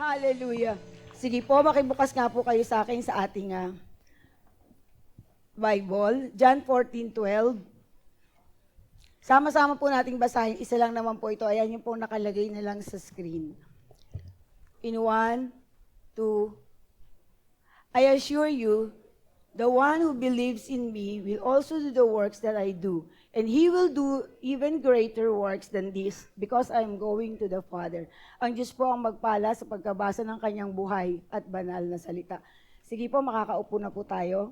Hallelujah. Sige po, makibukas nga po kayo sa akin sa ating Bible. John 14:12. Sama-sama po nating basahin. Isa lang naman po ito. Ayan yung po nakalagay na lang sa screen. In 1, 2, I assure you, the one who believes in me will also do the works that I do. And he will do even greater works than this because I am going to the Father. Ang Diyos po ang magpala sa pagkabasa ng kanyang buhay at banal na salita. Sige po, makakaupo na po tayo.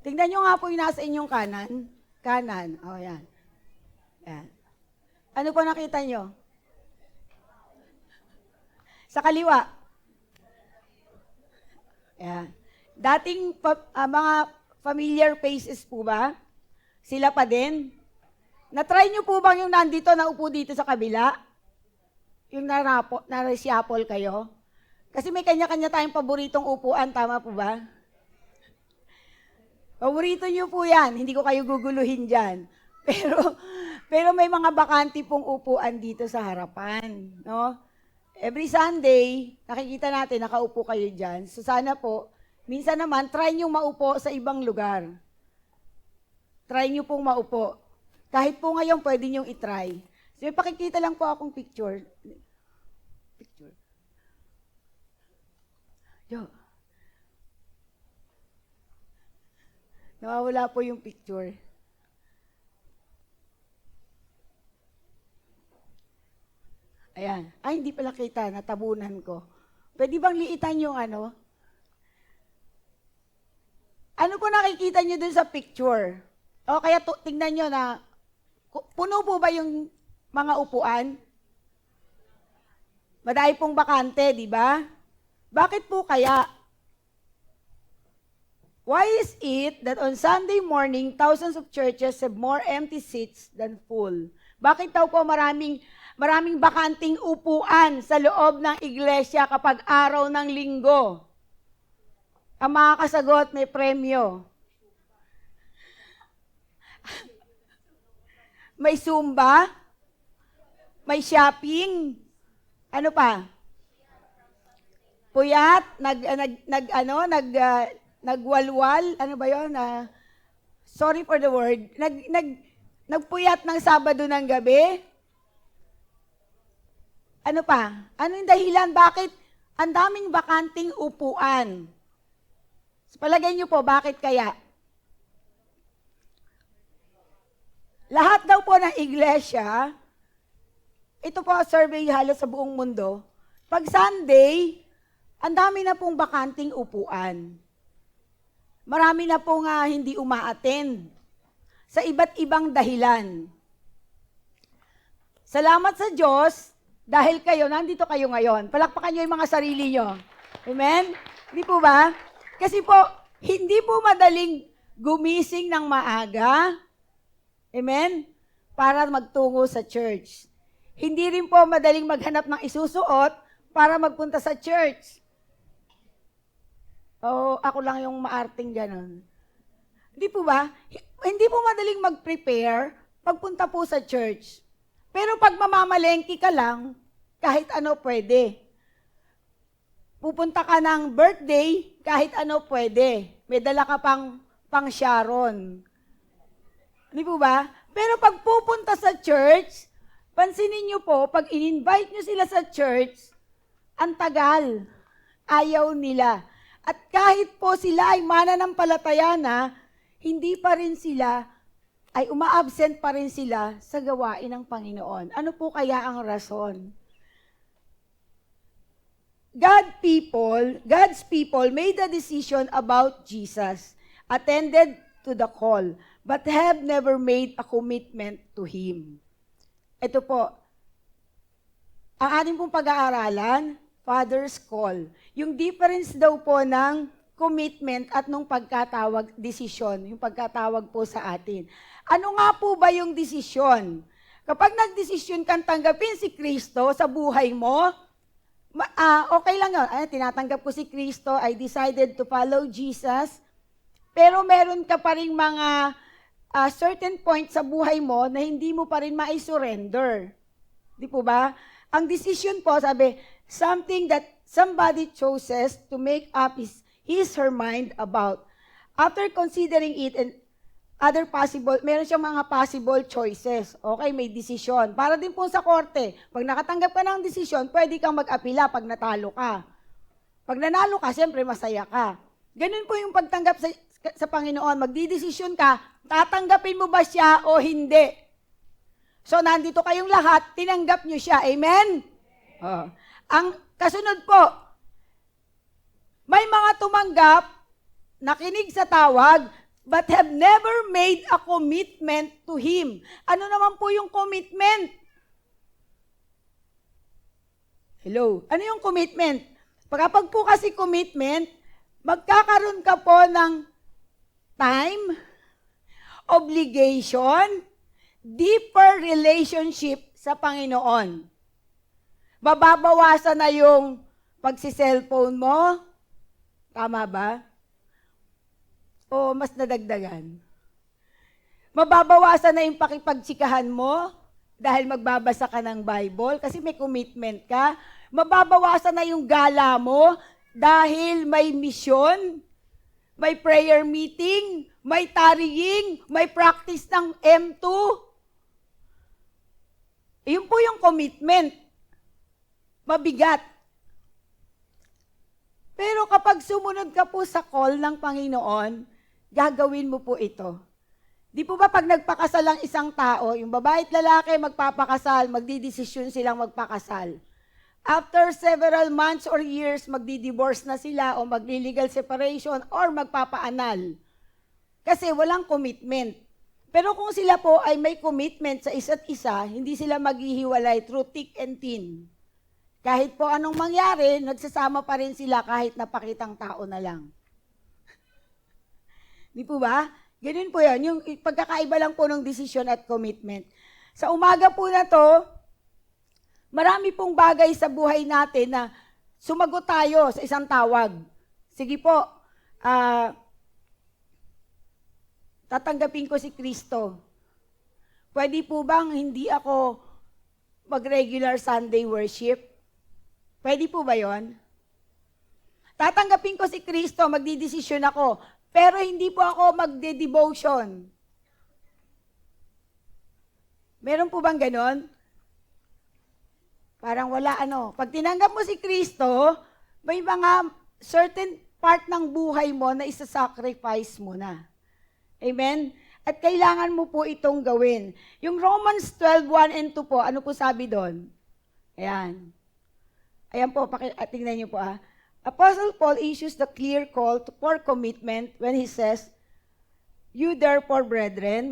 Tingnan nyo nga po yung nasa inyong kanan. Kanan. O, yan. Yan. Ano po nakita nyo? Sa kaliwa. Yan. Dating mga familiar faces po ba? Sila pa din? Na-try nyo po bang yung nandito, naupo dito sa kabila? Yung narasyapol kayo? Kasi may kanya-kanya tayong paboritong upuan, tama po ba? Paborito nyo po yan, hindi ko kayo guguluhin dyan. Pero may mga bakante pong upuan dito sa harapan. No? Every Sunday, nakikita natin, nakaupo kayo dyan. So sana po, minsan naman, try nyo maupo sa ibang lugar. Try nyo pong maupo. Kahit po ngayon, pwede nyo itry. So may pakikita lang po akong picture. Picture. Yo. Nawawala po yung picture. Ayan. Ay, hindi pala kita. Natabunan ko. Pwede bang liitan yung ano? Ano po nakikita nyo dun sa picture? O kaya tingnan nyo na, puno po ba yung mga upuan? Madami pong bakante, di ba? Bakit po kaya? Why is it that on Sunday morning, thousands of churches have more empty seats than full? Bakit daw po maraming bakanting upuan sa loob ng iglesia kapag araw ng linggo? Ang makakasagot may premyo. May Zumba? May shopping? Ano pa? Puyat? Nagwalwal, ano ba yun? Sorry for the word. Nagpuyat ng Sabado ng gabi? Ano pa? Ano yung dahilan? Bakit ang daming bakanting upuan? So, palagay nyo po, bakit kaya? Lahat daw po ng iglesia, ito po survey halos sa buong mundo, pag Sunday, ang dami na pong bakanting upuan. Marami na pong hindi uma-attend sa iba't ibang dahilan. Salamat sa Diyos dahil nandito kayo ngayon. Palakpakan nyo yung mga sarili nyo. Amen? Hindi po ba? Kasi po, hindi po madaling gumising ng maaga. Amen? Para magtungo sa church. Hindi rin po madaling maghanap ng isusuot para magpunta sa church. O ako lang yung maarting ganon. Hindi po ba? Hindi po madaling mag-prepare pagpunta po sa church. Pero pag mamamalengke ka lang, kahit ano pwede. Pupunta ka ng birthday, kahit ano pwede. May dala ka pang Sharon. Hindi po ba? Pero pag pupunta sa church, pansinin nyo po, pag in-invite nyo sila sa church, ang tagal. Ayaw nila. At kahit po sila ay mananampalataya na, hindi pa rin sila, ay uma-absent pa rin sila sa gawain ng Panginoon. Ano po kaya ang rason? God's people made a decision about Jesus, attended to the call, but have never made a commitment to Him. Ito po, ang ating pong pag-aaralan, Father's call. Yung difference daw po ng commitment at nung pagkatawag, desisyon, yung pagkatawag po sa atin. Ano nga po ba yung desisyon? Kapag nagdesisyon kang tanggapin si Kristo sa buhay mo, okay lang yun. Tinatanggap ko si Kristo, I decided to follow Jesus, pero meron ka pa ring mga certain point sa buhay mo na hindi mo pa rin ma-surrender. Di po ba? Ang decision po, sabi, something that somebody chooses to make up his her mind about. After considering it and other possible, meron siyang mga possible choices. Okay, may desisyon. Para din po sa korte, pag nakatanggap ka ng desisyon, pwede kang mag-apila pag natalo ka. Pag nanalo ka, siyempre masaya ka. Ganun po yung pagtanggap sa Panginoon. Magdidesisyon ka, tatanggapin mo ba siya o hindi? So, nandito kayong lahat, tinanggap nyo siya. Amen? Ang kasunod po, may mga tumanggap, nakinig sa tawag, but have never made a commitment to Him. Ano naman po yung commitment? Hello? Ano yung commitment? Pagkapag po kasi commitment, magkakaroon ka po ng time, obligation, deeper relationship sa Panginoon. Mababawasan na yung pagsi-cellphone mo. Tama ba? O mas nadagdagan? Mababawasan na yung pakipagtsikahan mo dahil magbabasa ka ng Bible kasi may commitment ka. Mababawasan na yung gala mo dahil may mission, may prayer meeting, may tarrying, may practice ng M2. Yun po yung commitment. Mabigat. Pero kapag sumunod ka po sa call ng Panginoon, gagawin mo po ito. Di po ba pag nagpakasal ang isang tao, yung babae at lalaki magpapakasal, magdidesisyon silang magpakasal. After several months or years, magdi-divorce na sila o magli-legal separation or magpapaanal. Kasi walang commitment. Pero kung sila po ay may commitment sa isa't isa, hindi sila maghihiwalay through thick and thin. Kahit po anong mangyari, nagsasama pa rin sila kahit napakitang tao na lang. Di po ba? Ganun po yan. Yung pagkakaiba lang po ng desisyon at commitment. Sa umaga po na to, marami pong bagay sa buhay natin na sumagot tayo sa isang tawag. Sige po, tatanggapin ko si Kristo. Pwede po bang hindi ako mag-regular Sunday worship? Pwede po ba yon? Tatanggapin ko si Kristo, magdidesisyon ako, pero hindi po ako magde-devotion. Meron po bang ganon? Parang wala ano. Pag tinanggap mo si Kristo, may mga certain part ng buhay mo na isa-sacrifice mo na. Amen? At kailangan mo po itong gawin. Yung Romans 12:1 and 2 po, ano po sabi doon? Ayan. Ayan po, tingnan niyo po Apostle Paul issues the clear call for commitment when he says, "You therefore, brethren,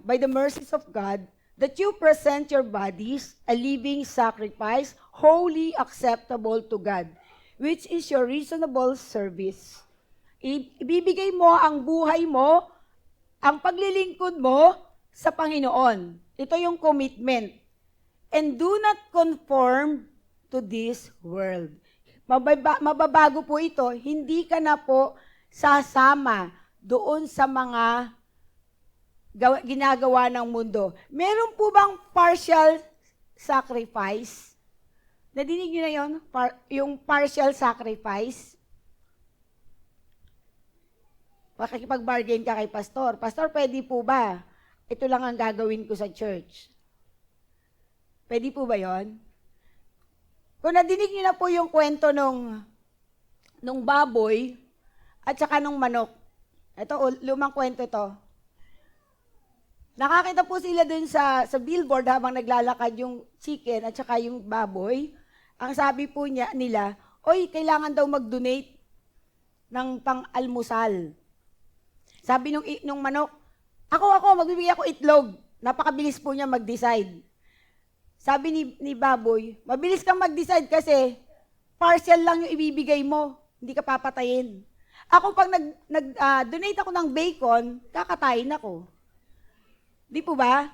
by the mercies of God, that you present your bodies a living sacrifice, wholly acceptable to God, which is your reasonable service." Ibibigay mo ang buhay mo, ang paglilingkod mo sa Panginoon. Ito yung commitment. And do not conform to this world. Mababago po ito, hindi ka na po sasama doon sa mga ginagawa ng mundo. Meron po bang partial sacrifice? Nadinig niyo na yun? Yung partial sacrifice? Makikipag-bargain ka kay pastor. Pastor, pwede po ba? Ito lang ang gagawin ko sa church. Pwede po ba yon? Kung nadinig niyo na po yung kwento nung baboy at saka nung manok. Ito, lumang kwento to. Nakakita po sila dun sa billboard habang naglalakad yung chicken at saka yung baboy. Ang sabi po nila, "Oy, kailangan daw mag-donate ng pang-almusal." Sabi nung manok, ako, magbibigay ako itlog. Napakabilis po niya mag-decide. Sabi ni baboy, mabilis kang mag-decide kasi partial lang yung ibibigay mo. Hindi ka papatayin. Ako pag nag-donate ako ng bacon, kakatayin ako. Di po ba?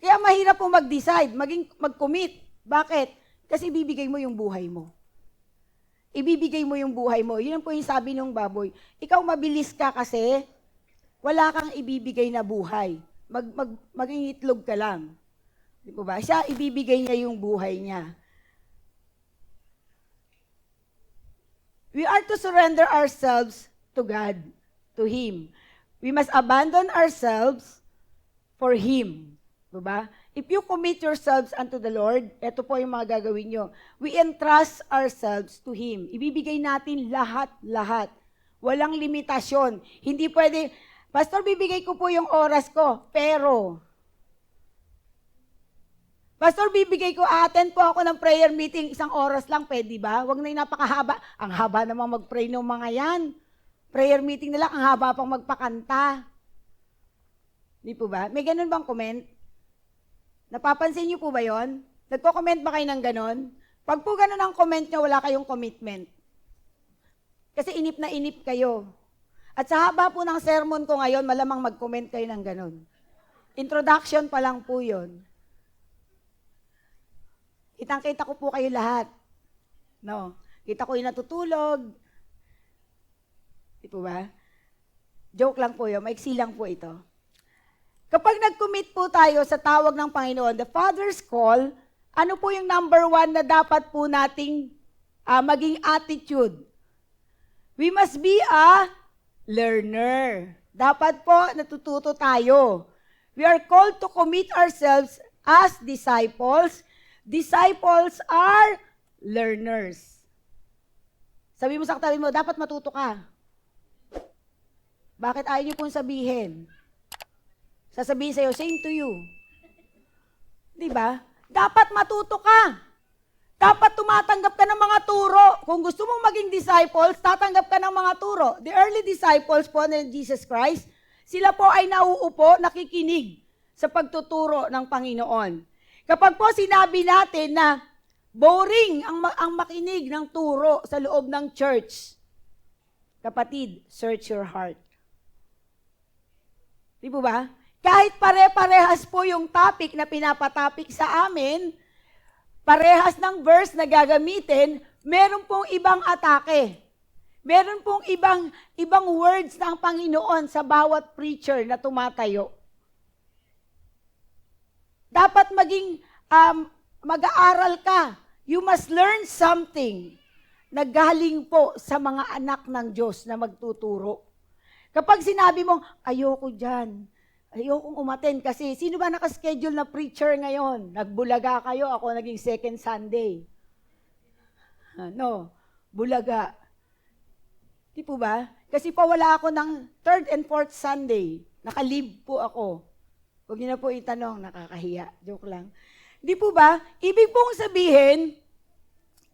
Kaya mahirap po mag-decide, mag-commit. Bakit? Kasi ibibigay mo yung buhay mo. Ibibigay mo yung buhay mo. Yun po yung sabi ng baboy. Ikaw mabilis ka kasi wala kang ibibigay na buhay. Mangingitlog ka lang. Di po ba? Siya, ibibigay niya yung buhay niya. We are to surrender ourselves to God, to Him. We must abandon ourselves for Him. Diba? If you commit yourselves unto the Lord, ito po yung mga gagawin nyo. We entrust ourselves to Him. Ibibigay natin lahat-lahat. Walang limitasyon. Hindi pwede, Pastor, bibigay ko po yung oras ko, pero, Pastor, bibigay ko, attend po ako ng prayer meeting, 1 oras lang, pwede ba? Huwag na yung napakahaba. Ang haba namang mag-pray ng mga yan. Prayer meeting nila, ang haba pang magpakanta. Di po ba? May ganun bang comment? Napapansin niyo po ba yon? Nagko-comment ba kayo ng ganun? Pag po ganun ang comment niyo, wala kayong commitment. Kasi inip na inip kayo. At sa haba po ng sermon ko ngayon, malamang mag-comment kayo ng ganun. Introduction pa lang po yun. Kitang-kita ko po kayo lahat. No? Kita ko yung natutulog. Di po ba? Joke lang po yun. Maiksi lang po ito. Kapag nag-commit po tayo sa tawag ng Panginoon, the Father's call, ano po yung number 1 na dapat po nating maging attitude? We must be a learner. Dapat po natututo tayo. We are called to commit ourselves as disciples. Disciples are learners. Sabi mo sa katabi mo, dapat matuto ka. Bakit ayaw niyo pong sabihin? Sasabihin sa'yo, same to you. Diba? Dapat matuto ka. Dapat tumatanggap ka ng mga turo. Kung gusto mong maging disciples, tatanggap ka ng mga turo. The early disciples po ng Jesus Christ, sila po ay nauupo, nakikinig sa pagtuturo ng Panginoon. Kapag po sinabi natin na boring ang makinig ng turo sa loob ng church, kapatid, search your heart. Di po ba? Kahit pare-parehas po yung topic na pinapatapik sa amin, parehas ng verse na gagamitin, meron pong ibang atake. Meron pong ibang words ng Panginoon sa bawat preacher na tumatayo. Dapat maging mag-aaral ka. You must learn something na galing po sa mga anak ng Diyos na magtuturo. Kapag sinabi mo, ayoko dyan, ayokong umaten kasi sino ba nakaschedule na preacher ngayon? Nagbulaga kayo, ako naging second Sunday. No, bulaga. Di po ba? Kasi pa wala ako ng third and fourth Sunday. Naka-leave po ako. Huwag niyo na po itanong, nakakahiya. Joke lang. Di po ba? Ibig pong sabihin,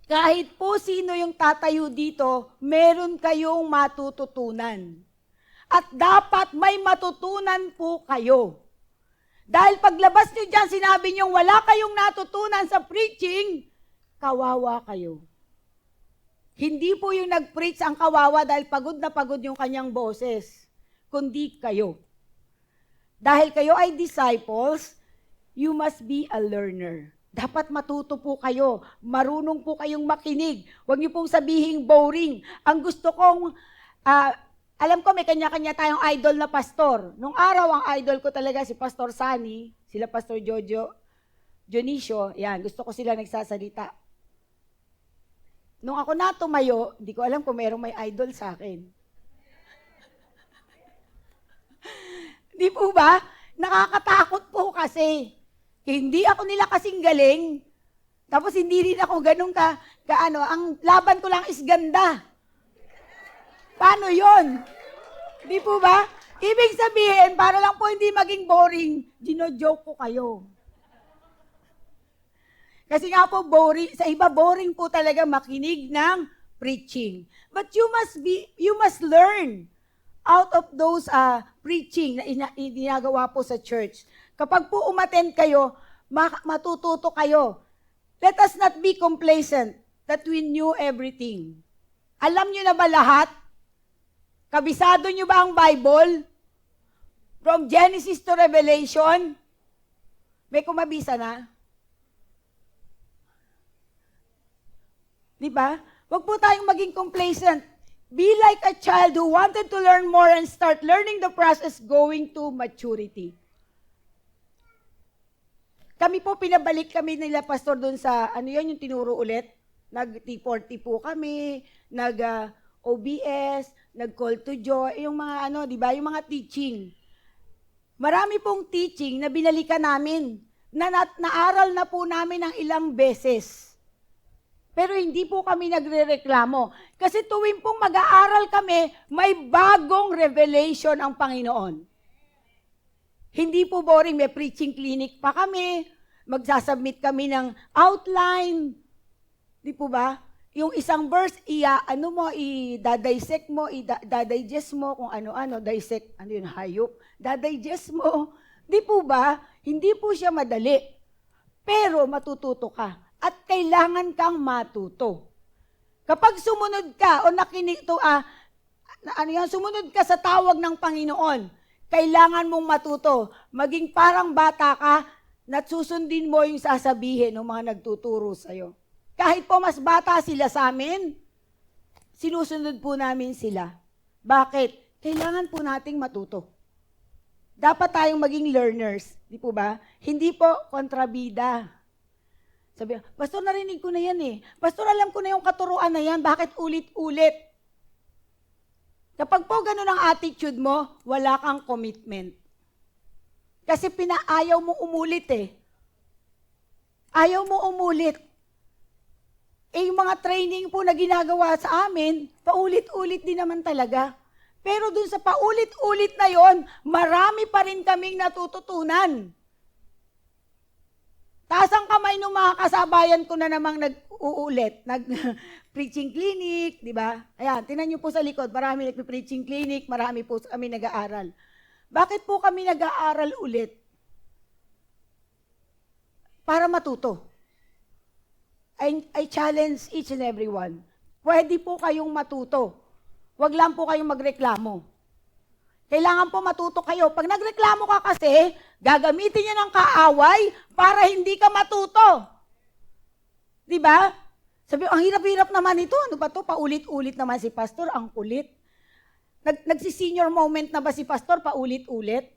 kahit po sino yung tatayo dito, meron kayong matututunan. At dapat may matutunan po kayo. Dahil paglabas nyo dyan, sinabi nyo, wala kayong natutunan sa preaching, kawawa kayo. Hindi po yung nag-preach ang kawawa dahil pagod na pagod yung kanyang boses, kundi kayo. Dahil kayo ay disciples, you must be a learner. Dapat matuto po kayo, marunong po kayong makinig. Huwag niyo pong sabihin boring. Ang gusto kong, alam ko may kanya-kanya tayong idol na pastor. Nung araw, ang idol ko talaga si Pastor Sunny, sila Pastor Jojo, Dionisio, yan, gusto ko sila nagsasalita. Nung ako natumayo, hindi ko alam kung mayroong may idol sa akin. Di po ba? Nakakatakot po kasi. Hindi ako nila kasing galing. Tapos hindi rin ako ganun ang laban ko lang is ganda. Paano yon? Di po ba? Ibig sabihin, para lang po hindi maging boring, gino-joke ko kayo. Kasi nga po boring, sa iba boring po talaga makinig ng preaching. But you must learn out of those preaching na ginagawa po sa church. Kapag po umattend kayo, matututo kayo. Let us not be complacent that we knew everything. Alam nyo na ba lahat? Kabisado nyo ba ang Bible? From Genesis to Revelation? May kumabisa na? Di ba? Huwag po tayong maging complacent. Be like a child who wanted to learn more and start learning the process going to maturity. Kami po, pinabalik kami nila, Pastor, doon sa, yung tinuro ulit? Nag-T40 po kami, nag-OBS, nag-Call to Joy, yung mga di ba, yung mga teaching. Marami pong teaching na binalikan namin, na naaral na po namin ng ilang beses. Pero hindi po kami nagrereklamo. Kasi tuwing pong mag-aaral kami, may bagong revelation ang Panginoon. Hindi po boring, may preaching clinic pa kami, magsasubmit kami ng outline. Di po ba? Yung isang verse, i-dissect mo, i-digest mo, kung ano-ano, dissect, hayop, dadigest mo. Di po ba? Hindi po siya madali. Pero matututo ka. At kailangan kang matuto. Kapag sumunod ka o sumunod ka sa tawag ng Panginoon, kailangan mong matuto. Maging parang bata ka, na susundin mo yung sasabihin ng mga nagtuturo sa'yo. Kahit po mas bata sila sa amin, sinusunod po namin sila. Bakit? Kailangan po nating matuto. Dapat tayong maging learners. Di po ba? Hindi po kontrabida. Sabi, Pastor, narinig ko na yan eh. Pastor, alam ko na yung katuruan na yan. Bakit ulit-ulit? Kapag po ganun ang attitude mo, wala kang commitment. Kasi pinaayaw mo umulit eh. Ayaw mo umulit. Eh, yung mga training po na ginagawa sa amin, paulit-ulit din naman talaga. Pero dun sa paulit-ulit na yon, marami pa rin kaming natututunan. Taas ang kamay ng mga kasabayan ko na namang nag-uulit, nag-preaching clinic, di ba? Ayan, tinan niyo po sa likod, marami nag-preaching clinic, marami po kami nag-aaral. Bakit po kami nag-aaral ulit? Para matuto. I challenge each and every one. Pwede po kayong matuto. Huwag lang po kayong magreklamo. Kailangan po matuto kayo. Pag nagreklamo ka kasi, gagamitin niya ng kaaway para hindi ka matuto. Di ba? Sabi, ang hirap-hirap naman ito. Ano ba ito? Paulit-ulit naman si Pastor. Ang kulit. Nagsi-senior moment na ba si Pastor? Paulit-ulit?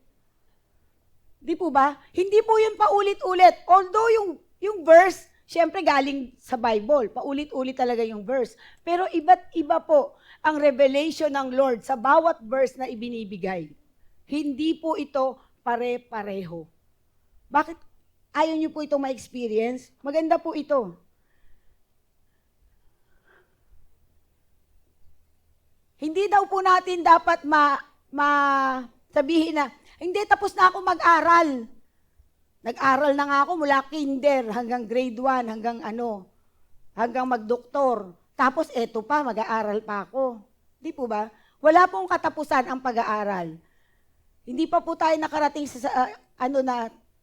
Di po ba? Hindi po yun paulit-ulit. Although yung verse, syempre galing sa Bible. Paulit-ulit talaga yung verse. Pero iba't iba po ang revelation ng Lord sa bawat verse na ibinibigay. Hindi po ito pare-pareho. Bakit ayaw niyo po itong ma-experience? Maganda po ito. Hindi daw po natin dapat sabihin na, hindi, tapos na ako mag-aral. Nag-aral na nga ako mula kinder hanggang grade 1, hanggang mag-doktor. Tapos eto pa, mag-aaral pa ako. Di po ba? Wala pong katapusan ang pag-aaral. Hindi pa po tayo nakarating sa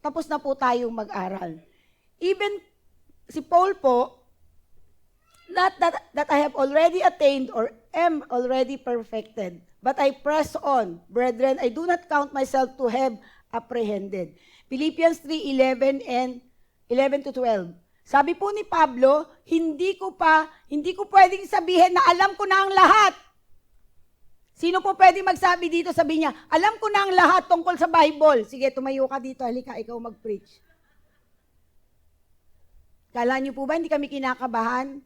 tapos na po tayong mag-aral. Even si Paul po, not that I have already attained or am already perfected, but I press on. Brethren, I do not count myself to have apprehended. Philippians 3:11 and 11 to 12. Sabi po ni Pablo, hindi ko pwedeng sabihin na alam ko na ang lahat. Sino po pwedeng magsabi dito? Sabi niya, alam ko na ang lahat tungkol sa Bible. Sige, tumayo ka dito, halika, ikaw mag-preach. Kala niyo po ba hindi kami kinakabahan?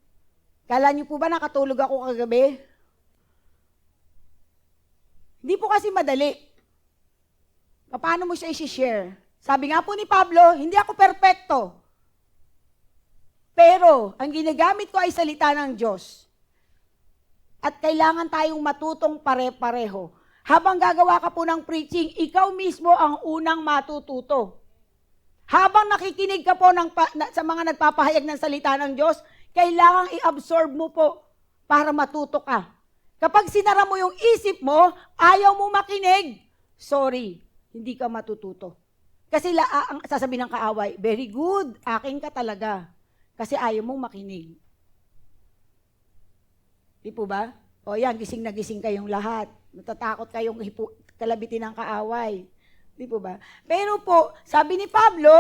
Kala niyo po ba nakatulog ako kagabi? Hindi po kasi madali. Paano mo siya i-share? Sabi nga po ni Pablo, hindi ako perpekto. Pero, ang ginagamit ko ay salita ng Diyos. At kailangan tayong matutong pare-pareho. Habang gagawa ka po ng preaching, ikaw mismo ang unang matututo. Habang nakikinig ka po sa mga nagpapahayag ng salita ng Diyos, kailangang i-absorb mo po para matuto ka. Kapag sinara mo yung isip mo, ayaw mo makinig, sorry, hindi ka matututo. Kasi ang sasabihin ng kaaway, very good, akin ka talaga. Kasi ayaw mong makinig. Di po ba? O yan, gising na gising kayong lahat. Natatakot kayong kalabitin ng kaaway. Di po ba? Pero po, sabi ni Pablo,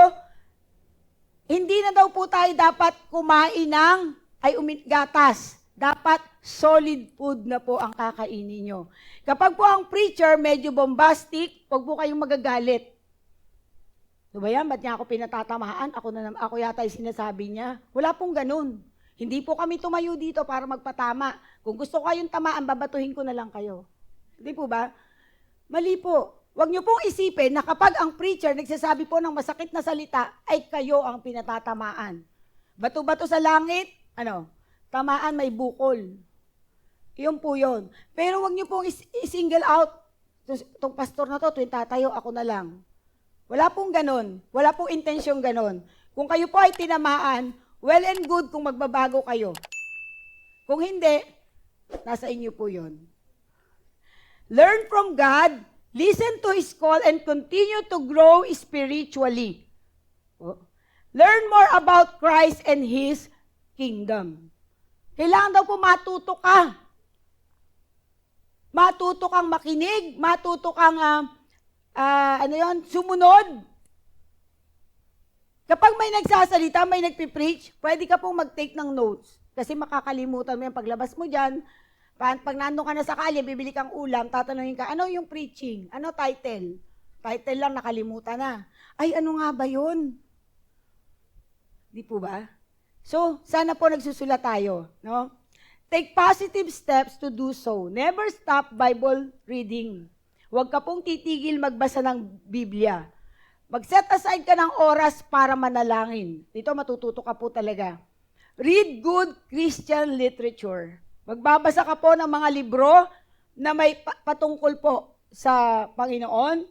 hindi na daw po tayo dapat kumain ng gatas. Dapat solid food na po ang kakainin nyo. Kapag po ang preacher medyo bombastic, huwag po kayong magagalit. Ano ba yan? Ba't niya ako pinatatamaan? Ako yata yung sinasabi niya. Wala pong ganun. Hindi po kami tumayo dito para magpatama. Kung gusto ko kayong tamaan, babatuhin ko na lang kayo. Hindi po ba? Mali po. Huwag niyo pong isipin na kapag ang preacher nagsasabi po ng masakit na salita, ay kayo ang pinatatamaan. Bato-bato sa langit, tamaan may bukol. Iyon po yun. Pero huwag niyo pong i-single out. Itong pastor na to, tuwing tatayo, ako na lang. Wala pong ganon. Wala pong intensyong ganon. Kung kayo po ay tinamaan, well and good kung magbabago kayo. Kung hindi, nasa inyo po yun. Learn from God, listen to His call, and continue to grow spiritually. Learn more about Christ and His kingdom. Kailangan daw po matuto ka. Matuto kang makinig, matuto kang sumunod. Kapag may nagsasalita, may nagpipreach, pwede ka pong mag-take ng notes. Kasi makakalimutan mo yan. Paglabas mo dyan, pag nandun ka na sa kalye, bibili kang ulam, tatanungin ka, ano yung preaching? Ano title? Title lang, nakalimutan na. Ay, ano nga ba yun? Di po ba? So, sana po nagsusulat tayo. No? Take positive steps to do so. Never stop Bible reading. Huwag ka pong titigil magbasa ng Biblia. Mag-set aside ka ng oras para manalangin. Dito matututo ka po talaga. Read good Christian literature. Magbabasa ka po ng mga libro na may patungkol po sa Panginoon.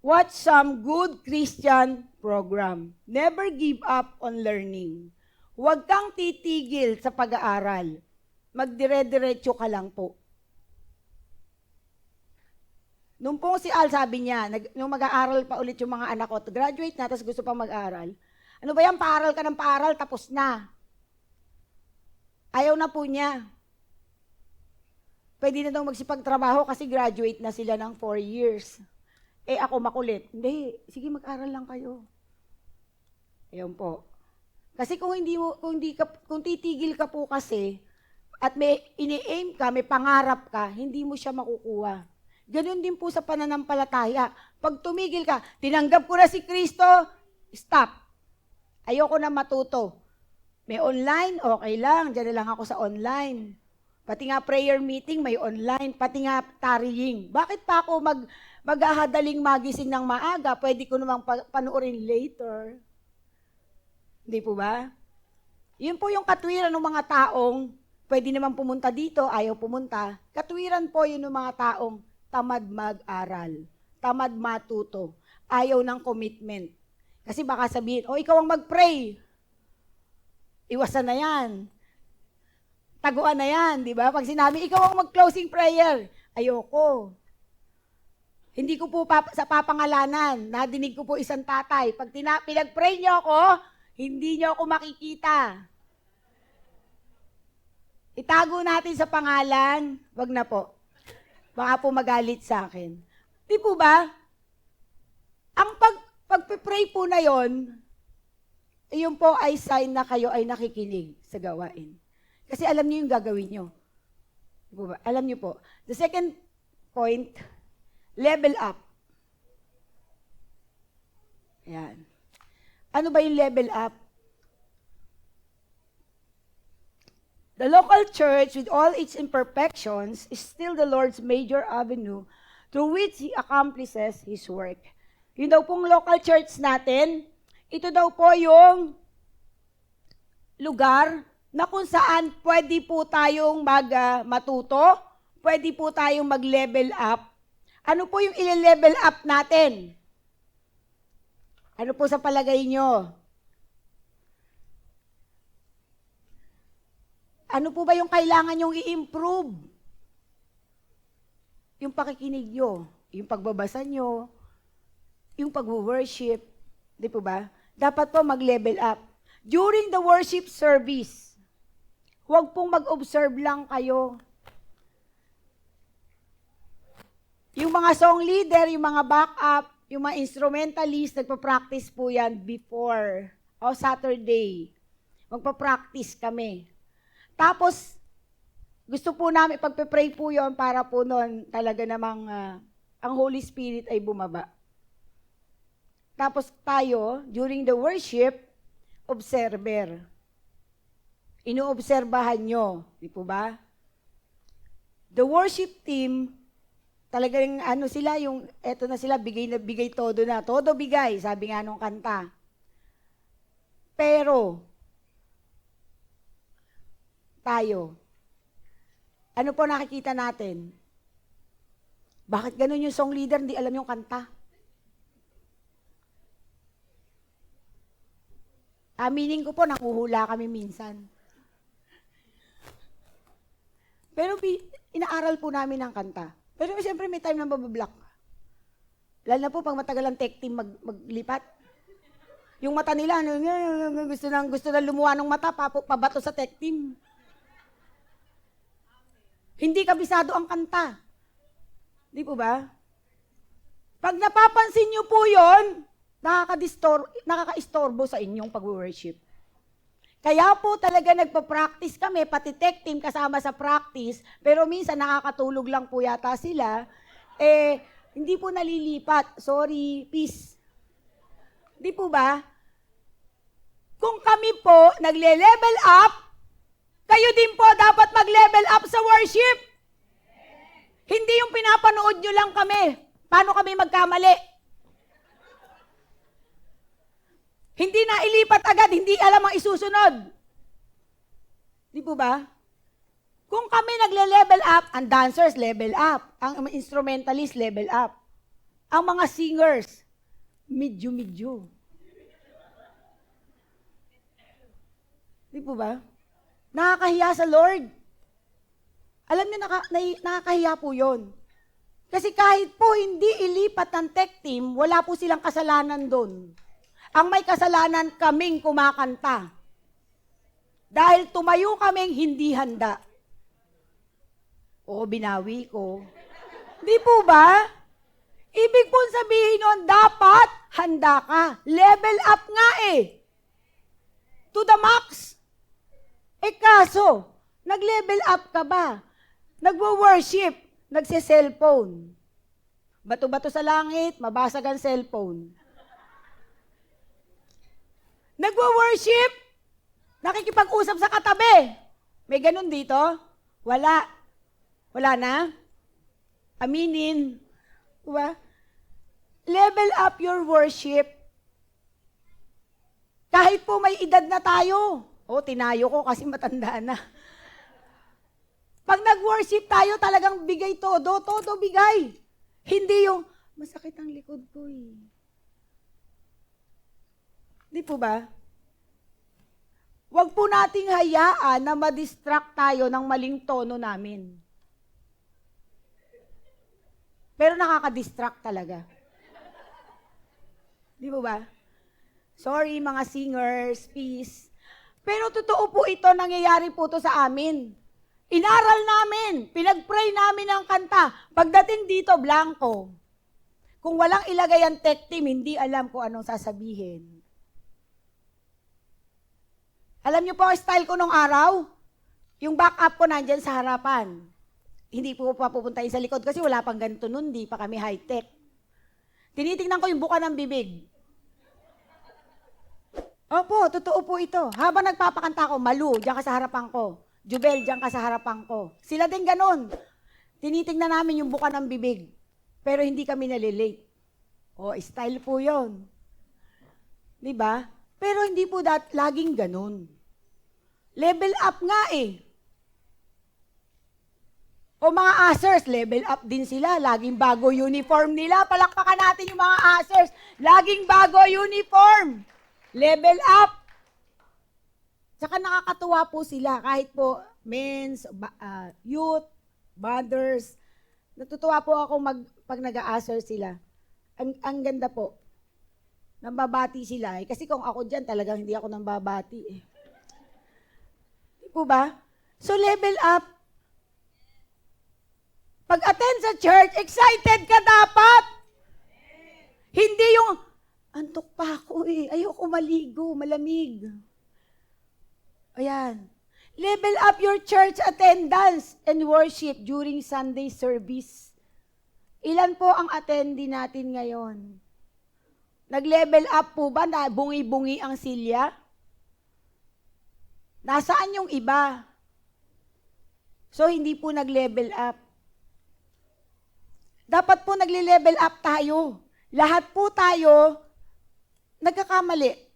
Watch some good Christian program. Never give up on learning. Huwag kang titigil sa pag-aaral. Magdire-diretso ka lang po. Nung po si Al sabi niya, nung mag-aaral pa ulit yung mga anak ko, graduate na, tapos gusto pa mag-aaral. Ano ba yan, paaral ka ng paaral, tapos na. Ayaw na po niya. Pwede na daw magsipagtrabaho kasi graduate na sila ng 4 years. Ako makulit. Hindi, sige mag-aral lang kayo. Ayun po. Kasi kung titigil ka po kasi, at may ini-aim ka, may pangarap ka, hindi mo siya makukuha. Ganon din po sa pananampalataya. Pag tumigil ka, tinanggap ko na si Kristo, stop. Ayoko na matuto. May online, okay lang, dyan na lang ako sa online. Pati nga prayer meeting, may online, pati nga tarrying. Bakit pa ako maghahadaling magising ng maaga? Pwede ko namang panoorin later. Hindi po ba? Yun po yung katwiran ng mga taong pwede naman pumunta dito, ayaw pumunta. Katwiran po yun ng mga taong tamad mag-aral, tamad matuto, ayaw ng commitment. Kasi baka sabihin, ikaw ang mag-pray. Iwasan na yan. Taguan na yan, di ba? Pag sinabi, ikaw ang mag-closing prayer, ayoko. Hindi ko po sa papangalanan, nadinig ko po isang tatay. Pag pinag-pray niyo ako, hindi niyo ako makikita. Itago natin sa pangalan, wag na po. Baka po magalit sa akin. Di po ba? Ang pag-pray po na yon, yun po ay sign na kayo ay nakikinig sa gawain. Kasi alam niyo yung gagawin niyo. Di po ba? Alam niyo po. The second point, level up. Ayan. Ano ba yung level up? The local church, with all its imperfections, is still the Lord's major avenue through which He accomplishes His work. Yun daw pong local church natin, ito daw po yung lugar na kung saan pwede po tayong matuto, pwede po tayong mag-level up. Ano po yung i-level up natin? Ano po sa palagay nyo? Ano po ba yung kailangan nyong i-improve? Yung pakikinig nyo, yung pagbabasa nyo, yung pag-worship, di po ba? Dapat po mag-level up. During the worship service, huwag pong mag-observe lang kayo. Yung mga song leader, yung mga backup, yung mga instrumentalist, nagpa-practice po yan before o Saturday. Magpa-practice kami. Tapos, gusto po namin, pagpe-pray po yon para po noon talaga namang ang Holy Spirit ay bumaba. Tapos tayo, during the worship, observer. Inoobserbahan nyo, di po ba? The worship team, talagang sila, eto na sila, bigay na bigay todo na. Todo bigay, sabi nga nung kanta. Pero, tayo, ano po nakikita natin? Bakit ganun yung song leader, hindi alam yung kanta? Aminin ko po, nakuhula kami minsan. Pero inaaral po namin ang kanta. Pero siyempre may time na mabablock. Lalo na po pag matagal ang tech team maglipat. Yung mata nila, gusto na lumuha ng mata, pabato sa tech team. Hindi kabisado ang kanta. Di po ba? Pag napapansin nyo po yun, nakaka-istorbo sa inyong pag-worship. Kaya po talaga nagpa-practice kami, pati tech team kasama sa practice, pero minsan nakakatulog lang po yata sila, hindi po nalilipat. Sorry, peace. Di po ba? Kung kami po nagle-level up, kayo din po dapat mag-level up sa worship. Hindi yung pinapanood nyo lang kami. Paano kami magkamali? Hindi na ilipat agad, hindi alam ang isusunod. Di po ba? Kung kami nagle-level up, ang dancers level up, ang instrumentalist level up, ang mga singers, medyo-medyo. Di po ba? Nakakahiya sa Lord. Alam niyo, nakakahiya po yun. Kasi kahit po hindi ilipat ng tech team, wala po silang kasalanan doon. Ang may kasalanan kaming kumakanta. Dahil tumayo kaming hindi handa. Oo, binawi ko. Di po ba? Ibig po sabihin nun, dapat handa ka. Level up nga eh. To the max. Kaso, nag-level up ka ba? Nagwo-worship, nagse-cellphone. Bato-bato sa langit, mabasag ang cellphone. Nagwo-worship, nakikipag-usap sa katabi. May ganun dito? Wala. Wala na? Aminin. Diba? Level up your worship. Kahit po may edad na tayo. Tinayo ko kasi matanda na. Pag nag-worship tayo, talagang bigay todo bigay. Hindi yung, masakit ang likod ko eh. Di po ba? Huwag po nating hayaan na ma-distract tayo ng maling tono namin. Pero nakaka-distract talaga. Di po ba? Sorry mga singers, peace. Pero totoo po ito, nangyayari po ito sa amin. Inaral namin, pinag-pray namin ang kanta. Pagdating dito, blanco. Kung walang ilagay ang tech team, hindi alam kung anong sasabihin. Alam niyo po ang style ko nung araw? Yung backup ko nandyan sa harapan. Hindi po papupuntahin sa likod kasi wala pang ganito nun, di pa kami high-tech. Tinitingnan ko yung buka ng bibig. Opo, totoo po ito. Habang nagpapakanta ko, Malu, diyan ka sa harapan ko. Jubel, diyan ka sa harapan ko. Sila din ganun. Tinitingnan namin yung buka ng bibig. Pero hindi kami nalilate. Style po yon. Diba? Pero hindi po laging ganun. Level up nga eh. Mga ushers, level up din sila. Laging bago uniform nila. Palakpakan natin yung mga ushers. Laging bago uniform. Level up. Saka nakakatuwa po sila. Kahit po men's, youth, mothers. Natutuwa po ako pag nag-a-usher sila. Ang ganda po. Nambabati sila. Kasi kung ako dyan, talagang hindi ako nambabati eh. Di po ba? So level up. Pag-attend sa church, excited ka dapat. Hindi yung, antok pa ako eh. Ayoko maligo, malamig. Ayan. Level up your church attendance and worship during Sunday service. Ilan po ang attendee natin ngayon? Nag-level up po ba na bungi-bungi ang silya? Nasaan yung iba? So, hindi po nag-level up. Dapat po nagle-level up tayo. Lahat po tayo nagkakamali.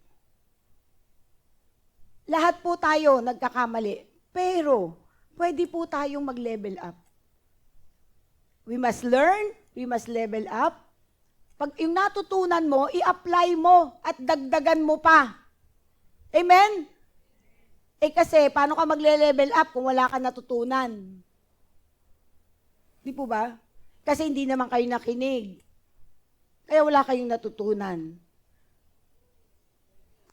Lahat po tayo nagkakamali. Pero, pwede po tayong mag-level up. We must learn, we must level up. Pag yung natutunan mo, i-apply mo at dagdagan mo pa. Amen? Kasi, paano ka magle-level up kung wala ka natutunan? Di po ba? Kasi hindi naman kayo nakinig. Kaya wala kayong natutunan.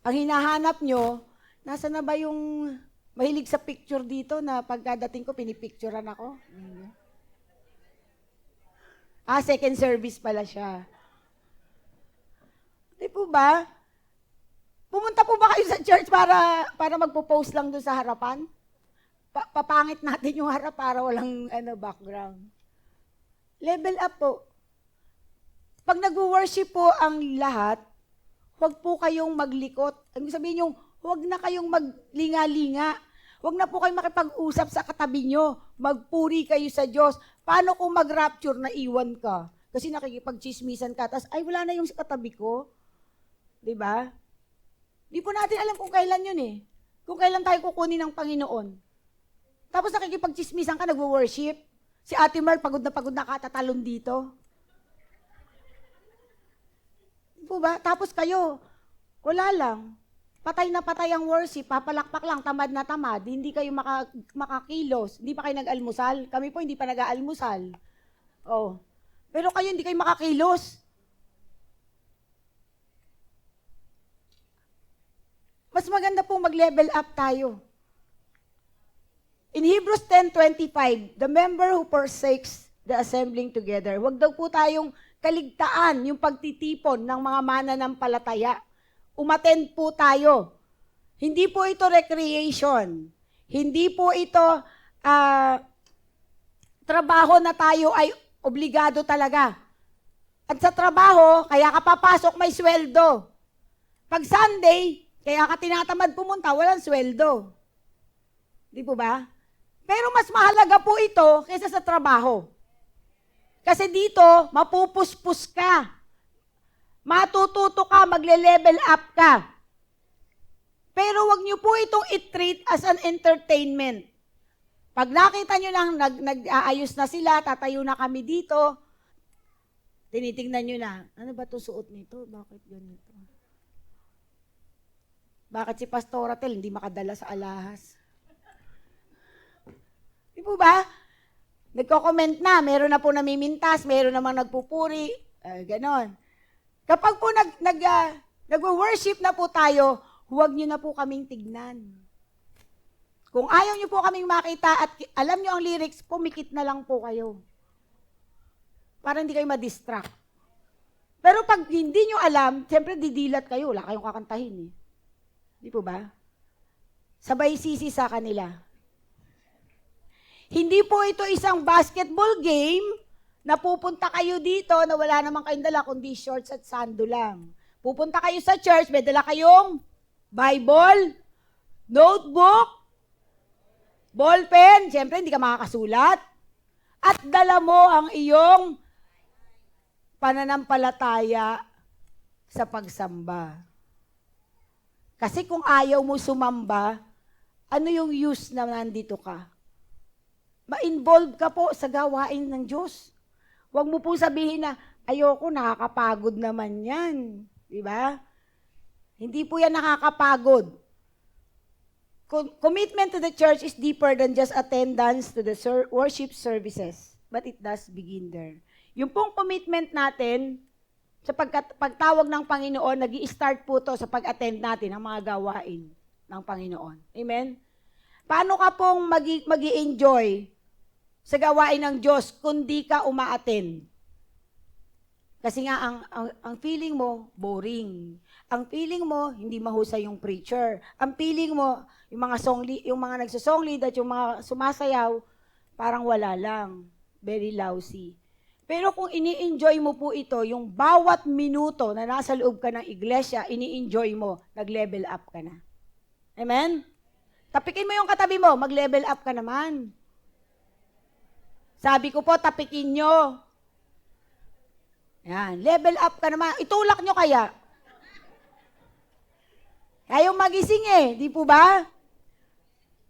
Ang hinahanap nyo, nasa na ba yung mahilig sa picture dito na pagkadating ko, pinipicturean ako? Second service pala siya. Di po ba? Pumunta po ba kayo sa church para magpo-post lang doon sa harapan? Papangit natin yung harap para walang background. Level up po. Pag nag-worship po ang lahat, huwag po kayong maglikot. Ang sabihin yung, huwag na kayong maglinga-linga. Huwag na po kayong makipag-usap sa katabi nyo. Magpuri kayo sa Diyos. Paano kung mag-rapture na iwan ka? Kasi nakikipag-chismisan ka, tapos, ay, wala na yung katabi ko. Diba? Di po natin alam kung kailan yun eh. Kung kailan tayo kukunin ng Panginoon. Tapos nakikipag-chismisan ka, nag-worship. Si Ate Mer, pagod na katatalon dito. Di po ba? Tapos kayo, wala lang. Patay na patay ang worship, papalakpak lang, tamad na tamad, hindi kayo makakilos, hindi pa kayo nag-almusal. Kami po hindi pa nag-aalmusal. Oh. Pero kayo hindi kayo makakilos. Mas maganda po mag-level up tayo. In Hebrews 10:25, the member who forsakes the assembling together, huwag daw po tayong kaligtaan yung pagtitipon ng mga mananampalataya. Umattend po tayo. Hindi po ito recreation. Hindi po ito trabaho na tayo ay obligado talaga. At sa trabaho, kaya ka papasok, may sweldo. Pag Sunday, kaya ka tinatamad pumunta, walang sweldo. Di po ba? Pero mas mahalaga po ito kaysa sa trabaho. Kasi dito, mapupuspos ka. Matututo ka, magle-level up ka. Pero wag niyo po itong i-treat as an entertainment. Pag nakita nyo lang, nag-aayos na sila, tatayo na kami dito, tinitingnan nyo na, ano ba ito suot nito? Bakit ganito? Bakit si Pastora Tel hindi makadala sa alahas? Di po ba? Nagko-comment na, meron na po namimintas, meron namang nagpupuri, ganon. Kapag po nag-worship na po tayo, huwag nyo na po kaming tignan. Kung ayaw nyo po kaming makita at alam nyo ang lyrics, pumikit na lang po kayo. Para hindi kayo ma-distract. Pero pag hindi nyo alam, siyempre didilat kayo, wala kayong kakantahin eh. Di po ba? Sabay sisi sa kanila. Hindi po ito isang basketball game na pupunta kayo dito na wala namang kayong dala kundi shorts at sando lang. Pupunta kayo sa church, may dala kayong Bible, notebook, ballpen, siyempre hindi ka makakasulat, at dala mo ang iyong pananampalataya sa pagsamba. Kasi kung ayaw mo sumamba, ano yung use na nandito ka? Ma-involve ka po sa gawain ng Diyos. Huwag mo po sabihin na, ayoko, nakakapagod naman yan. Diba? Hindi po yan nakakapagod. Commitment to the church is deeper than just attendance to the worship services. But it does begin there. Yung pong commitment natin, sa pagtawag ng Panginoon, nag-i-start po to sa pag-attend natin ng mga gawain ng Panginoon. Amen? Paano ka pong mag-i-enjoy sa gawain ng Diyos kung di ka uma-attend? Kasi nga, ang feeling mo, boring. Ang feeling mo, hindi mahusay yung preacher. Ang feeling mo, yung mga nagsasong lead at yung mga sumasayaw, parang wala lang. Very lousy. Pero kung ini-enjoy mo po ito, yung bawat minuto na nasa loob ka ng iglesia, ini-enjoy mo, nag-level up ka na. Amen? Tapikin mo yung katabi mo, mag-level up ka naman. Sabi ko po, tapikin nyo. Yan, level up ka naman. Itulak nyo kaya. Kayong magising di po ba?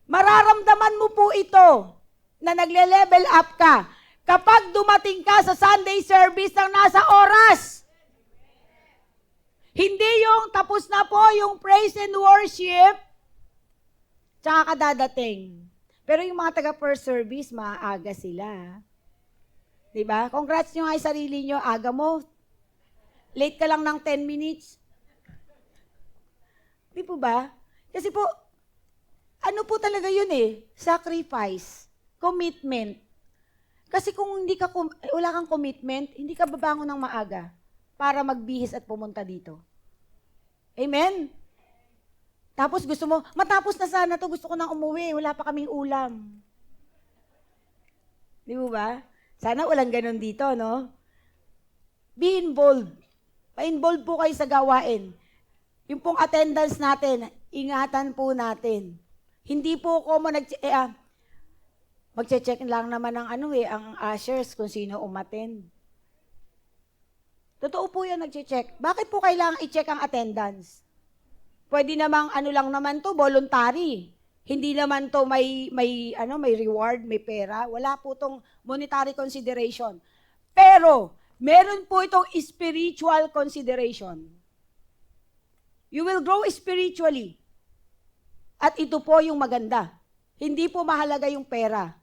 Mararamdaman mo po ito na nagle-level up ka kapag dumating ka sa Sunday service ng nasa oras. Hindi yung tapos na po yung praise and worship, tsaka ka dadating. Pero yung mga taga-first service, maaga sila. Diba? Congrats nyo nga yung sarili nyo, aga mo. Late ka lang ng 10 minutes. Di po ba? Kasi po, ano po talaga yun sacrifice, commitment. Kasi kung wala kang commitment, hindi ka babangon ng maaga para magbihis at pumunta dito. Amen? Tapos gusto mo, matapos na sana to, gusto ko nang umuwi, wala pa kaming ulam. Di ba? Sana walang ganun dito, no? Be involved. Pa-involve po kayo sa gawain. Yung pong attendance natin, ingatan po natin. Hindi po ako magche-check lang naman ng ang ushers kung sino umattend. Totoo po yan, nagche-check. Bakit po kailangan i-check ang attendance? Pwede namang lang naman to, voluntary. Hindi naman to may reward, may pera. Wala po tong monetary consideration. Pero, meron po itong spiritual consideration. You will grow spiritually. At ito po yung maganda. Hindi po mahalaga yung pera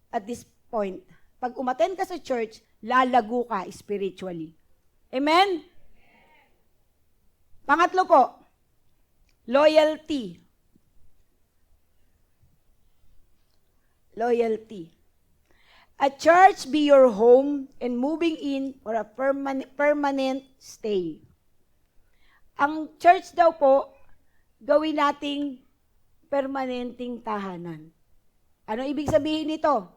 at this point. Pag umattend ka sa church, lalago ka spiritually. Amen? Pangatlo po, loyalty. Loyalty. A church be your home and moving in for a permanent stay. Ang church daw po, gawin nating permanenteng tahanan. Ano ibig sabihin nito?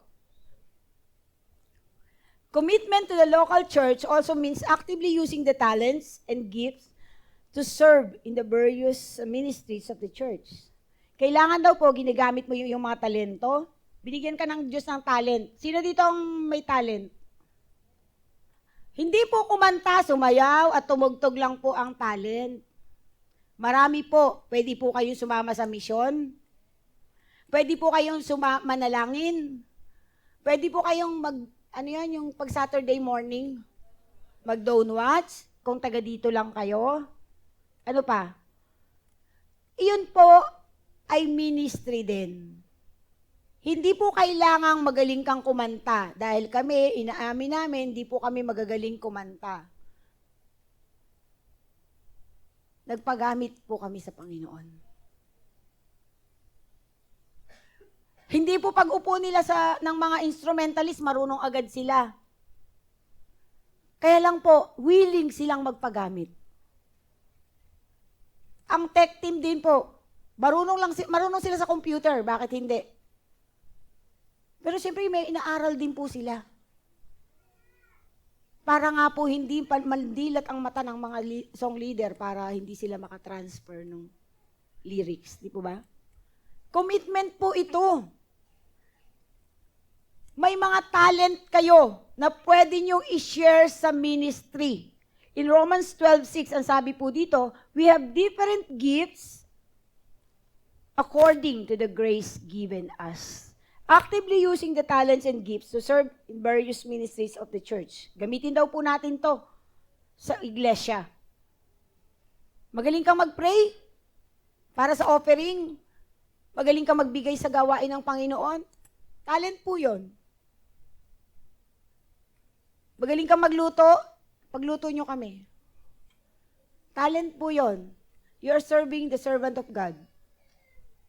Commitment to the local church also means actively using the talents and gifts to serve in the various ministries of the church. Kailangan daw po, ginagamit mo yung mga talento. Binigyan ka ng Diyos ng talent. Sino dito ang may talent? Hindi po kumanta, sumayaw at tumugtog lang po ang talent. Marami po. Pwede po kayong sumama sa misyon. Pwede po kayong manalangin. Pwede po kayong yung pag Saturday morning, mag-dawn watch, kung taga dito lang kayo. Ano pa? Iyon po ay ministry din. Hindi po kailangang magaling kang kumanta dahil kami, inaamin namin, hindi po kami magagaling kumanta. Nagpagamit po kami sa Panginoon. Hindi po pag-upo nila ng mga instrumentalist, marunong agad sila. Kaya lang po, willing silang magpagamit. Ang tech team din po, marunong sila sa computer, bakit hindi? Pero siyempre may inaaral din po sila. Para nga po hindi mandilat ang mata ng mga song leader para hindi sila makatransfer ng lyrics. Di po ba? Commitment po ito. May mga talent kayo na pwede nyo i-share sa ministry. In Romans 12:6, ang sabi po dito, we have different gifts according to the grace given us. Actively using the talents and gifts to serve in various ministries of the church. Gamitin daw po natin to sa iglesia. Magaling kang mag-pray para sa offering. Magaling kang magbigay sa gawain ng Panginoon. Talent po yun. Magaling kang magluto, pagluto nyo kami. Talent po yun. You are serving the servant of God.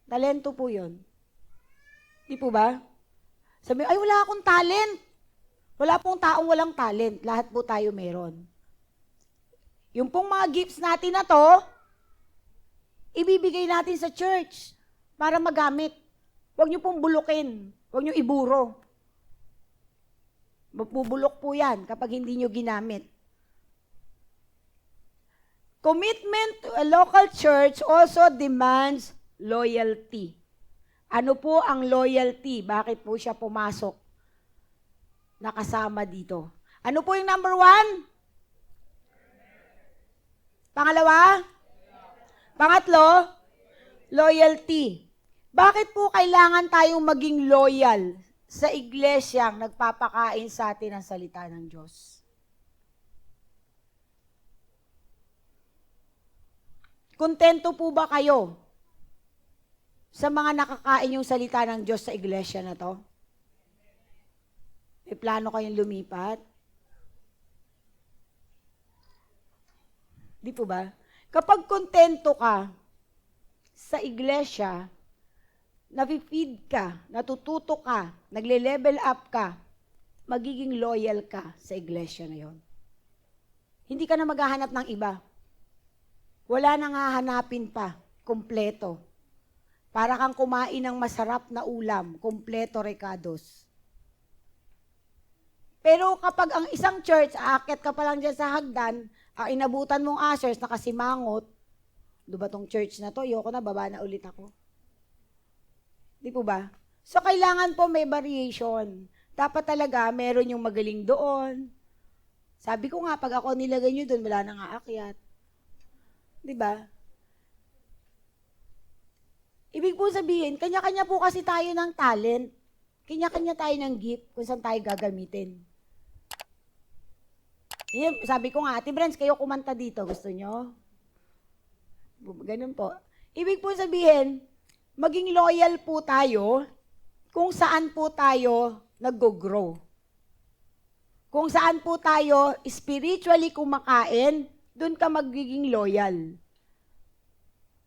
Talento po yun. Di po ba? Sabi, ay wala akong talent. Wala pong taong walang talent. Lahat po tayo meron. Yung pong mga gifts natin na to, ibibigay natin sa church para magamit. Huwag niyo pong bulukin. Huwag niyo iburo. Mapubulok po yan kapag hindi niyo ginamit. Commitment to a local church also demands loyalty. Ano po ang loyalty? Bakit po siya pumasok? Nakasama dito. Ano po yung number 1? Pangalawa? Pangatlo? Loyalty. Bakit po kailangan tayong maging loyal sa iglesyang nagpapakain sa atin ng salita ng Diyos? Kontento po ba kayo sa mga nakakain yung salita ng Diyos sa iglesia na to? May plano kayong lumipat? Di po ba? Kapag kontento ka sa iglesia, nafe-feed ka, natututo ka, nagle-level up ka, magiging loyal ka sa iglesia na yon. Hindi ka na maghahanap ng iba. Wala nang hahanapin pa, kompleto. Para kang kumain ng masarap na ulam, kompleto recados. Pero kapag ang isang church, aakyat ka pa lang dyan sa hagdan, ang inabutan mong ushers, nakasimangot, do ba tong church na to? Ayoko na, baba na ulit ako. Di po ba? So, kailangan po may variation. Dapat talaga, meron yung magaling doon. Sabi ko nga, pag ako nilagay nyo doon, wala nang aakyat. Di ba? Ibig po sabihin, kanya-kanya po kasi tayo ng talent. Kanya-kanya tayo ng gift kung saan tayo gagamitin. Yan, sabi ko nga, Ate Brens, kayo kumanta dito. Gusto nyo? Ganun po. Ibig po sabihin, maging loyal po tayo kung saan po tayo nag-grow. Kung saan po tayo spiritually kumakain, doon ka magiging loyal.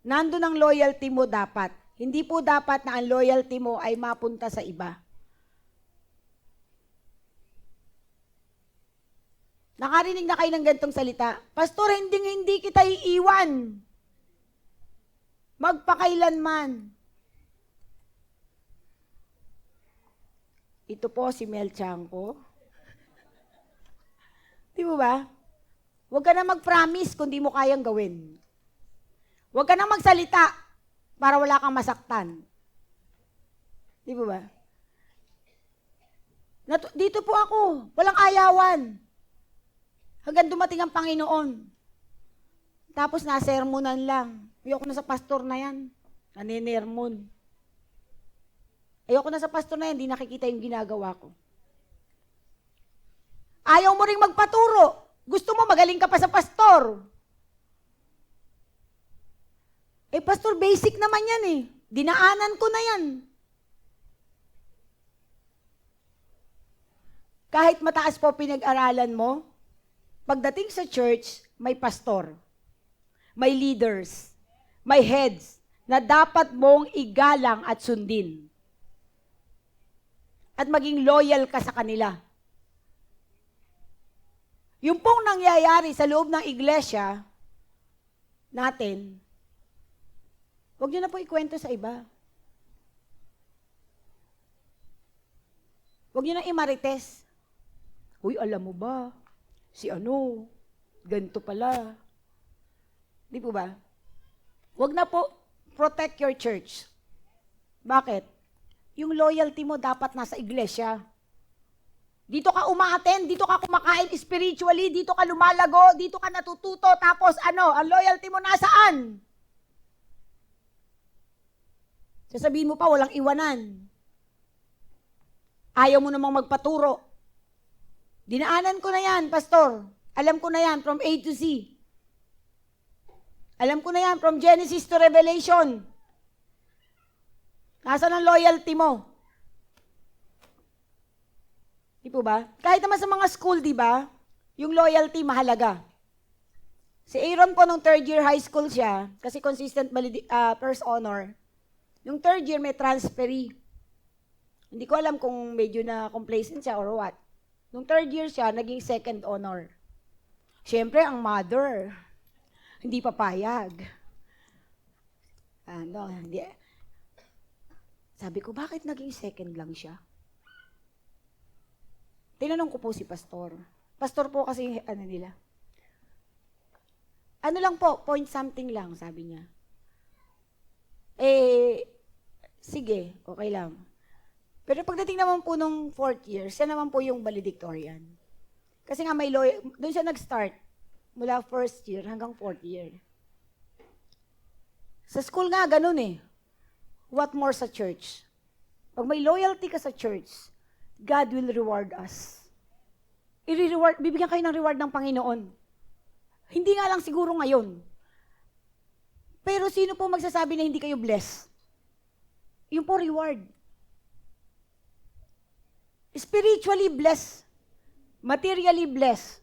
Nandun ang loyalty mo dapat. Hindi po dapat na ang loyalty mo ay mapunta sa iba. Nakarinig na kayo ng gantong salita, Pastor, hindi kita iiwan. Magpakailanman. Ito po si Mel Chanco. Di ba ba? Huwag ka na mag-promise kung di mo kayang gawin. Huwag ka na magsalita para wala kang masaktan. Di ba ba? Dito po ako, walang ayawan. Hanggang dumating ang Panginoon. Tapos nasermonan lang. Ayoko na sa pastor na yan. Naninermon. Ayoko na sa pastor na yan, hindi nakikita yung ginagawa ko. Ayaw mo ring magpaturo. Gusto mo magaling ka pa sa pastor. Eh, pastor, basic naman yan eh. Dinaanan ko na yan. Kahit mataas po pinag-aralan mo, pagdating sa church, may pastor, may leaders, may heads na dapat mong igalang at sundin. At maging loyal ka sa kanila. Yung pong nangyayari sa loob ng iglesia natin, huwag niyo na po ikwento sa iba. Huwag niyo na imarites. Uy, alam mo ba? Si ano, ganito pala. Di po ba? Huwag na po, protect your church. Bakit? Yung loyalty mo dapat nasa iglesia. Dito ka umaattend, dito ka kumakain spiritually, dito ka lumalago, dito ka natututo, tapos ano, ang loyalty mo nasaan? Sasabihin mo pa, walang iwanan. Ayaw mo namang magpaturo. Dinaanan ko na yan, pastor. Alam ko na yan from A to Z. Alam ko na yan from Genesis to Revelation. Nasaan ang loyalty mo? Di po ba? Kahit naman sa mga school, di ba? Yung loyalty mahalaga. Si Aaron po nung third year high school siya, kasi consistent first honor. Yung third year may transferee. Hindi ko alam kung medyo na complacent siya or what. Nung third year siya, naging second honor. Siyempre, ang mother, hindi papayag. Hindi. Sabi ko, bakit naging second lang siya? Tinanong ko po si pastor. Pastor po kasi, nila. Ano lang po, point something lang, sabi niya. Sige, okay lang. Pero pagdating naman po nung 4th year, siya naman po yung valedictorian. Kasi nga may lawyer, doon siya nag-start, mula 1st year hanggang 4th year. Sa school nga, ganun eh. What more sa church? Pag may loyalty ka sa church, God will reward us. Bibigyan kayo ng reward ng Panginoon. Hindi nga lang siguro ngayon. Pero sino po magsasabi na hindi kayo blessed? Yung po reward. Spiritually blessed. Materially blessed.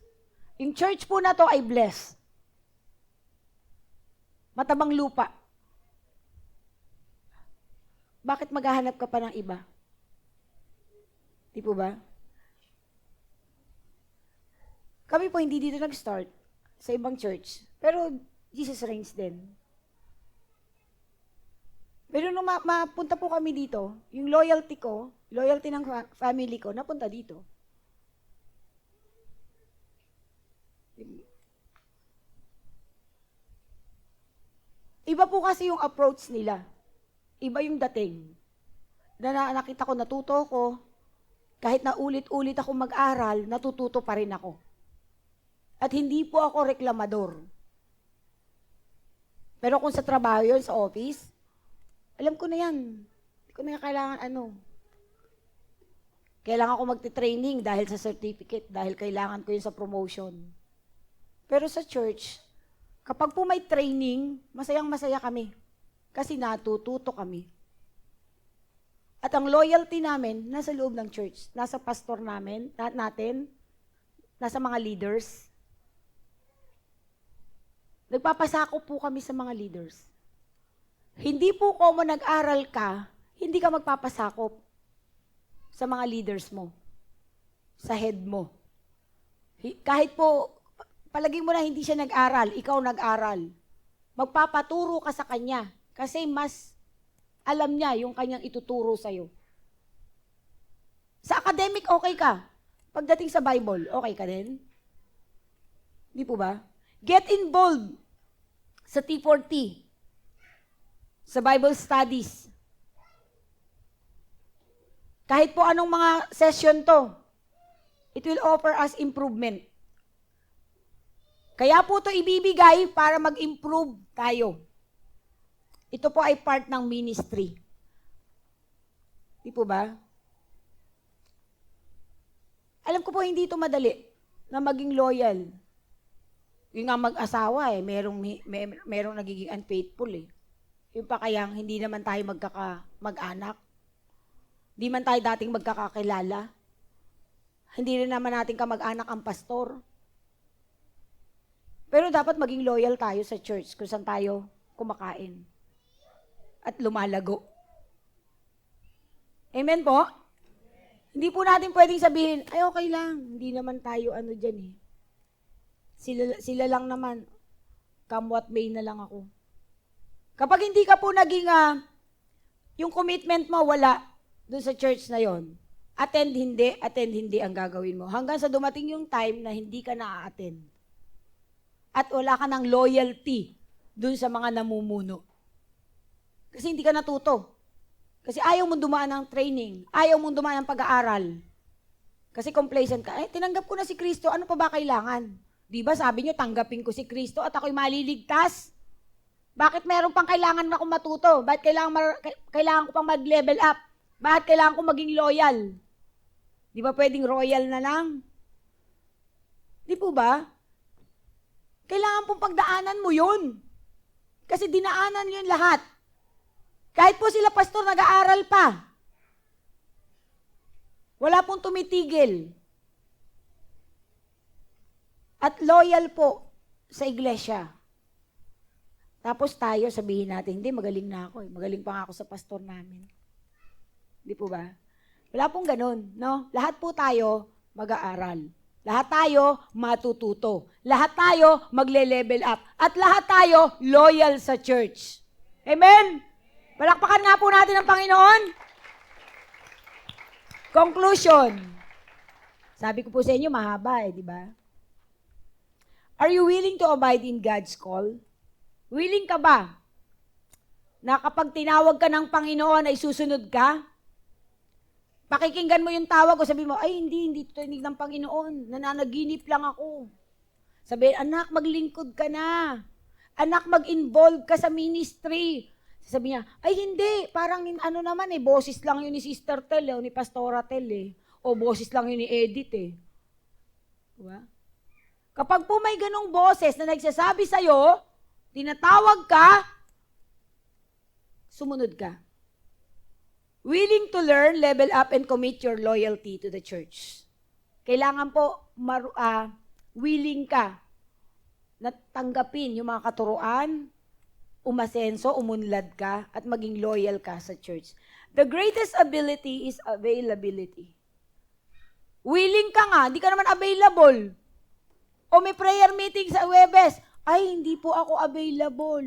Yung church po na to ay blessed. Matabang lupa. Bakit maghahanap ka pa ng iba? Di po ba? Kami po hindi dito nag-start sa ibang church. Pero Jesus reigns din. Pero nung mapunta po kami dito, yung loyalty ko, loyalty ng family ko, napunta dito. Iba po kasi yung approach nila. Iba yung dating. Nakita ko, natuto ko, kahit na ulit-ulit ako mag-aral, natututo pa rin ako. At hindi po ako reklamador. Pero kung sa trabaho yun, sa office, alam ko na yan. Hindi ko na kailangan Kailangan ko magte-training dahil sa certificate, dahil kailangan ko yun sa promotion. Pero sa church, kapag po may training, masayang-masaya kami. Kasi natututo kami. At ang loyalty namin, nasa loob ng church. Nasa pastor natin, nasa mga leaders. Nagpapasakop po kami sa mga leaders. Hindi po kung nag-aral ka, hindi ka magpapasakop sa mga leaders mo, sa head mo. Kahit po, palaging mo na hindi siya nag-aral, ikaw nag-aral. Magpapaturo ka sa kanya kasi mas alam niya yung kanyang ituturo sa'yo. Sa academic, okay ka. Pagdating sa Bible, okay ka din? Di po ba? Get involved sa T4T. Sa Bible studies. Kahit po anong mga session to, it will offer us improvement. Kaya po to ibibigay para mag-improve tayo. Ito po ay part ng ministry. Di po ba? Alam ko po hindi ito madali na maging loyal. Yung nga mag-asawa merong nagiging unfaithful eh. Yung pa kayang hindi naman tayo mag-anak. Hindi man tayo dating magkakakilala. Hindi rin naman natin kamag-anak ang pastor. Pero dapat maging loyal tayo sa church kung saan tayo kumakain. At lumalago. Amen po? Hindi po natin pwedeng sabihin, ay okay lang, hindi naman tayo dyan eh. Sila lang naman, come what may na lang ako. Kapag hindi ka po naging, yung commitment mo wala doon sa church na yon, attend hindi ang gagawin mo. Hanggang sa dumating yung time na hindi ka na-attend. At wala ka ng loyalty doon sa mga namumuno. Kasi hindi ka natuto. Kasi ayaw mong dumaan ng training. Ayaw mong dumaan ng pag-aaral. Kasi complacent ka. Tinanggap ko na si Kristo, ano pa ba kailangan? Di ba sabi nyo, tanggapin ko si Kristo at ako'y maliligtas? Bakit meron pang kailangan na akong matuto? Bakit kailangan ko pang mag-level up? Bakit kailangan ko maging loyal? Di ba pwedeng royal na lang? Di po ba? Kailangan pong pagdaanan mo yun. Kasi dinaanan yun lahat. Kahit po sila pastor nag-aaral pa. Wala pong tumitigil. At loyal po sa iglesia. Tapos tayo sabihin natin, hindi, magaling na ako eh. Magaling pa nga ako sa pastor namin. Di po ba? Wala pong ganun, no? Lahat po tayo mag-aaral. Lahat tayo matututo. Lahat tayo magle-level up. At lahat tayo loyal sa church. Amen? Palakpakan nga po natin ang Panginoon. Conclusion. Sabi ko po sa inyo, mahaba di ba? Are you willing to abide in God's call? Willing ka ba na kapag tinawag ka ng Panginoon ay susunod ka? Pakikinggan mo yung tawag o sabi mo, ay hindi ito tinig ng Panginoon. Nananaginip lang ako. Sabi, anak, maglingkod ka na. Anak, mag-involve ka sa ministry. Sabi niya, ay hindi, parang naman boses lang yun ni Sister Tel o ni Pastora Tel o boses lang yun ni Edith Diba? Kapag po may ganong boses na nagsasabi sa'yo, tinatawag ka, sumunod ka. Willing to learn, level up, and commit your loyalty to the church. Kailangan po willing ka na tanggapin yung mga katuruan, umasenso, umunlad ka, at maging loyal ka sa church. The greatest ability is availability. Willing ka nga, hindi ka naman available. O may prayer meeting sa Webes, ay hindi po ako available.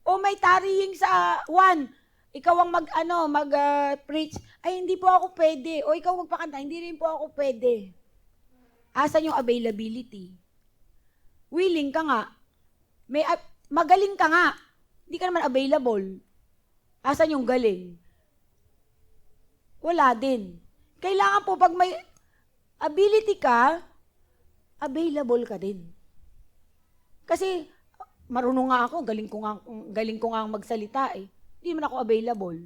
O may tarrying sa ikaw ang mag-preach, ay hindi po ako pwede. O ikaw magpakanta, hindi rin po ako pwede. Asan yung availability? Willing ka nga. Magaling ka nga. Hindi ka naman available. Asan yung galing? Wala din. Kailangan po pag may ability ka, available ka din. Kasi marunong nga ako, galing ko nga magsalita Hindi naman ako available.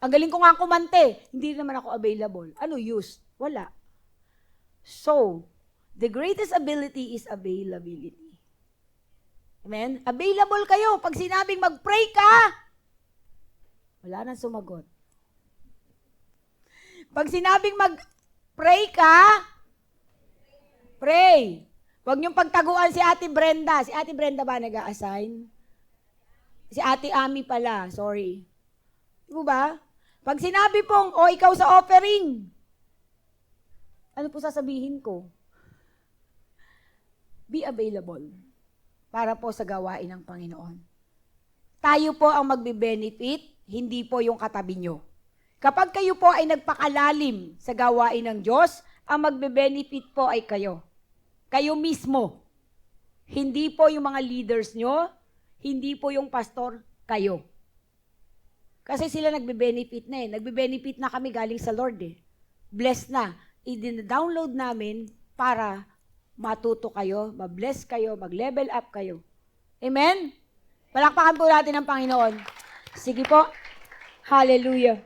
Ang galing ko nga kumante, hindi naman ako available. Ano use? Wala. So, the greatest ability is availability. Amen? Available kayo. Pag sinabing mag-pray ka, wala nang sumagot. Pag sinabing mag-pray ka, pray. Huwag niyong pagtaguan si Ate Brenda. Si Ate Brenda ba nag-a-assign? Si Ate Ami pala, sorry. Di ba? Pag sinabi pong, ikaw sa offering, ano po sasabihin ko? Be available para po sa gawain ng Panginoon. Tayo po ang magbe-benefit, hindi po yung katabi nyo. Kapag kayo po ay nagpakalalim sa gawain ng Diyos, ang magbe-benefit po ay kayo. Kayo mismo. Hindi po yung mga leaders nyo, hindi po yung pastor, kayo. Kasi sila nagbe-benefit na Nagbe-benefit na kami galing sa Lord Blessed na. I-download namin para matuto kayo, ma-bless kayo, mag-level up kayo. Amen? Palakpakan po natin ang Panginoon. Sige po. Hallelujah.